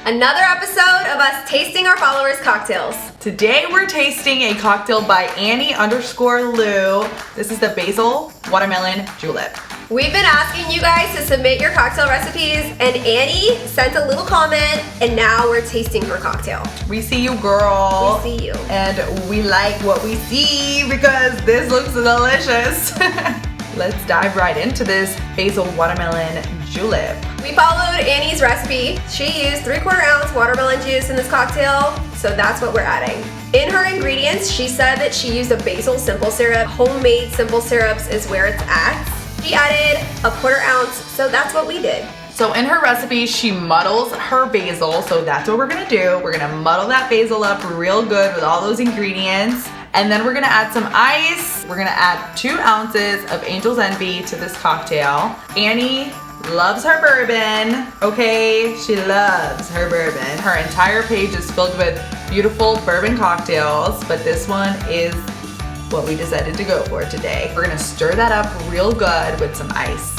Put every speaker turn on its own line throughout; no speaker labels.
Another episode of us tasting our followers' cocktails.
Today we're tasting a cocktail by Annie_Lou. This is the Basil Watermelon Julep.
We've been asking you guys to submit your cocktail recipes, and Annie sent a little comment, and now we're tasting her cocktail.
We see you, girl.
We see you.
And we like what we see because this looks delicious. Let's dive right into this Basil Watermelon Julep.
We followed Annie's recipe. She used 3/4 ounce watermelon juice in this cocktail, so that's what we're adding. In her ingredients, she said that she used a basil simple syrup. Homemade simple syrups is where it's at. She added 1/4 ounce, so that's what we did.
So in her recipe, she muddles her basil, so that's what we're gonna do. We're gonna muddle that basil up real good with all those ingredients. And then we're gonna add some ice. We're gonna add 2 ounces of Angel's Envy to this cocktail. Annie loves her bourbon, okay? She loves her bourbon. Her entire page is filled with beautiful bourbon cocktails, but this one is what we decided to go for today. We're gonna stir that up real good with some ice.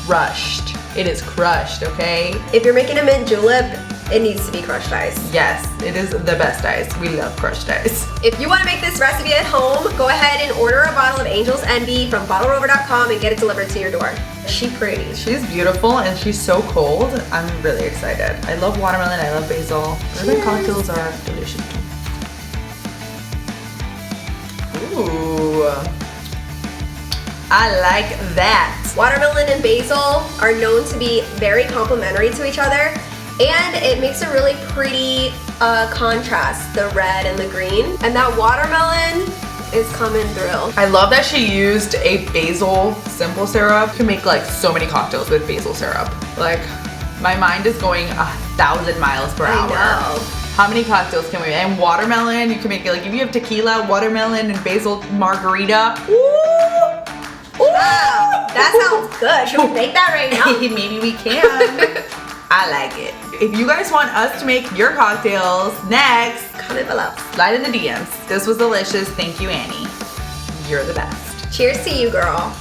Crushed. It is crushed, okay?
If you're making a mint julep, it needs to be crushed ice.
Yes, it is the best ice. We love crushed ice.
If you want to make this recipe at home, go ahead and order a bottle of Angel's Envy from bottlerover.com and get it delivered to your door. She's pretty.
She's beautiful and she's so cold. I'm really excited. I love watermelon, I love basil. Bourbon cocktails are delicious. Ooh, I like that.
Watermelon and basil are known to be very complementary to each other, and it makes a really pretty contrast, the red and the green. And that watermelon is coming through.
I love that she used a basil simple syrup. You can make like so many cocktails with basil syrup. Like, my mind is going 1,000 miles per hour.
I know.
How many cocktails can we make? And watermelon, you can make it like if you have tequila, watermelon, and basil margarita. Ooh!
Wow, that sounds good. Should we make that right now?
Maybe we can. I like it. If you guys want us to make your cocktails next,
Comment below.
slide in the DMs. This was delicious. Thank you, Annie. You're the best.
Cheers to you, girl.